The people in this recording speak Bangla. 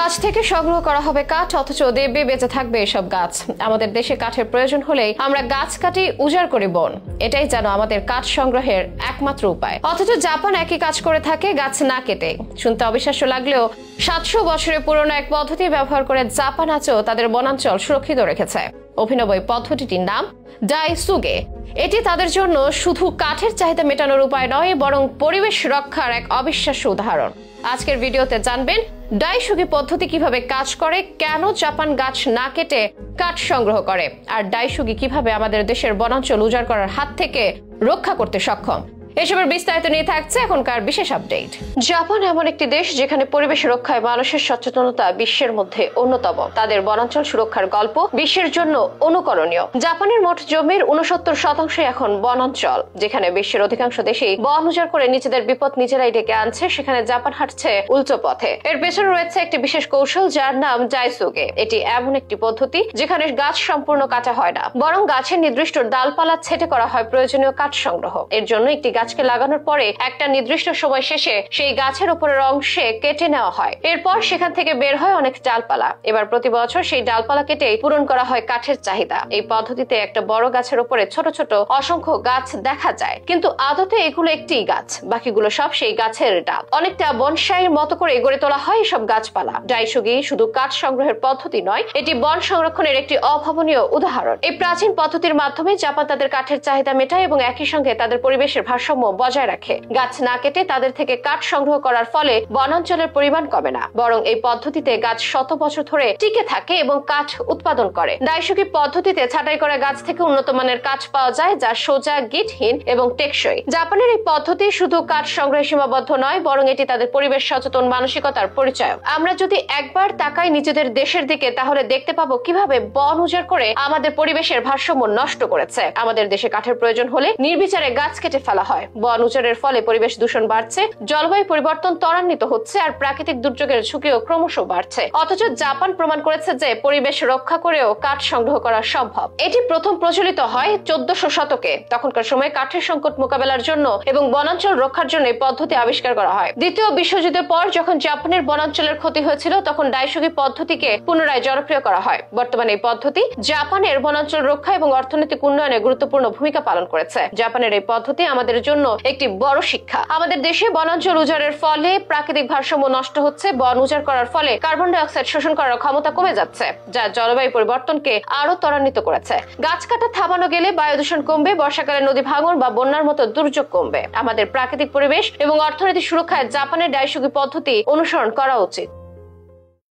গাছ থেকে সংগ্রহ করা হবে কাঠ, অথচ দেবে বেঁচে থাকবে এসব গাছ। আমাদের দেশে কাঠের প্রয়োজন হলেই আমরা গাছ কাটি, উজাড় করি বন। এটাই যেন আমাদের কাঠ সংগ্রহের একমাত্র উপায়। অথচ জাপান একই কাজ করে থাকে, গাছ না কেটে। শুনতে অবিশ্বাস্য লাগলেও 700 বছরের পুরনো এক পদ্ধতি ব্যবহার করে জাপান আজও তাদের বনাঞ্চল সুরক্ষিত রেখেছে। অভিনব এই পদ্ধতিটির নাম ডাইসুগে। এটি তাদের জন্য শুধু কাঠের চাহিদা মেটানোর উপায় নয়, বরং পরিবেশ রক্ষার এক অবিশ্বাস্য উদাহরণ। আজকের ভিডিওতে জানবেন ডাইসুগে পদ্ধতি কিভাবে কাজ করে, কেন জাপান গাছ না কেটে কাঠ সংগ্রহ করে, আর ডাইসুগে কিভাবে আমাদের দেশের বনাঞ্চল উজাড় করার হাত থেকে রক্ষা করতে সক্ষম। এসবের বিস্তারিত নিয়ে থাকছে এখনকার বিশেষ আপডেট। জাপান এমন একটি দেশ যেখানে পরিবেশ রক্ষায় মানুষের সচেতনতা বিশ্বের মধ্যে অন্যতম। তাদের বনাঞ্চল সুরক্ষার গল্প বিশ্বের জন্য অনুকরণীয়। জাপানের মোট জমির 69% এখন বনাঞ্চল। যেখানে বিশ্বের অধিকাংশ দেশেই বন উজাড় করে নিজেদের বিপদ নিজেরাই ডেকে আনছে, সেখানে জাপান হাঁটছে উল্টো পথে। এর পেছনে রয়েছে একটি বিশেষ কৌশল যার নাম ডাইসুগে। এটি এমন একটি পদ্ধতি যেখানে গাছ সম্পূর্ণ কাটা হয় না, বরং গাছের নির্দিষ্ট ডালপালা ছেঁটে করা হয় প্রয়োজনীয় কাঠ সংগ্রহ। এর জন্য একটি গাছকে লাগানোর পরে একটা নির্দিষ্ট সময় শেষে সেই গাছের উপরের অংশে কেটে নেওয়া হয়। এরপর সেখান থেকে বের হয় অনেক ডালপালা। এবার প্রতি বছর সেই ডালপালা কেটে পূরণ করা হয় কাঠের চাহিদা। এই পদ্ধতিতে একটা বড় গাছের উপরে ছোট ছোট অসংখ্য গাছ দেখা যায়, কিন্তু আদতে এগুলো একটি গাছ, বাকিগুলো সব সেই গাছের ডাল। অনেকটা বনসাইয়ের মতো করে গড়ে তোলা হয় এসব গাছপালা। ডাইসুগি শুধু কাঠ সংগ্রহের পদ্ধতি নয়, এটি বন সংরক্ষণের একটি অভাবনীয় উদাহরণ। এই প্রাচীন পদ্ধতির মাধ্যমে জাপান তাদের কাঠের চাহিদা মেটায় এবং একই সঙ্গে তাদের পরিবেশের ভারসাম্য বজায় রাখে। গাছ না কেটে তাদের থেকে কাঠ সংগ্রহ করার ফলে বনাঞ্চলের পরিমাণ কমে না, বরং এই পদ্ধতিতে গাছ শত বছর ধরে টিকে থাকে এবং কাঠ উৎপাদন করে। ডাইসুগি পদ্ধতিতে ছাঁটাই করা গাছ থেকে উন্নত মানের কাঠ পাওয়া যায়, যা সোজা, গিঁটহীন এবং টেকসই। জাপানের এই পদ্ধতি শুধু কাঠ সংগ্রহে সীমাবদ্ধ নয়, বরং এটি তাদের পরিবেশ সচেতন মানসিকতার পরিচয়। আমরা যদি একবার তাকাই নিজেদের দেশের দিকে, তাহলে দেখতে পাবো কিভাবে বন উজাড় করে আমাদের পরিবেশের ভারসাম্য নষ্ট করেছে। আমাদের দেশে কাঠের প্রয়োজন হলে নির্বিচারে গাছ কেটে ফেলা হয়। বন উজাড়ের ফলে পরিবেশ দূষণ বাড়ছে, জলবায়ু পরিবর্তন ত্বরান্বিত হচ্ছে, আর প্রাকৃতিক দুর্যোগের ঝুঁকিও ক্রমশ বাড়ছে। অথচ জাপান প্রমাণ করেছে যে পরিবেশ রক্ষা করেও কাঠ সংগ্রহ করা সম্ভব। এটি প্রথম প্রচলিত হয় 1400 শতকে। তখনকার সময় কাঠের সংকট মোকাবেলার জন্য এবং বনাঞ্চল রক্ষার জন্য এই পদ্ধতি আবিষ্কার করা হয়। দ্বিতীয় বিশ্বযুদ্ধের পর যখন জাপানের বনাঞ্চলের ক্ষতি হয়েছিল, তখন ডাইসুগি পদ্ধতিকে পুনরায় জনপ্রিয় করা হয়। বর্তমানে এই পদ্ধতি জাপানের বনাঞ্চল রক্ষা এবং অর্থনৈতিক উন্নয়নে গুরুত্বপূর্ণ ভূমিকা পালন করেছে। জাপানের এই পদ্ধতি আমাদের জন্য একটি বড় শিক্ষা। আমাদের দেশে বনাঞ্চল উজাড়ের ফলে প্রাকৃতিক ভারসাম্য নষ্ট হচ্ছে। বন উজাড় করার ফলে কার্বন ডাই অক্সাইড শোষণ করার ক্ষমতা কমে যাচ্ছে, যা জলবায়ু পরিবর্তনকে আরো ত্বরান্বিত করেছে। গাছ কাটা থামানো গেলে বায়ু দূষণ কমবে, বর্ষাকালে নদী ভাঙন বা বন্যার মতো দুর্যোগ কমবে। আমাদের প্রাকৃতিক পরিবেশ এবং অর্থনৈতিক সুরক্ষায় জাপানের ডাইসুগি পদ্ধতি অনুসরণ করা উচিত।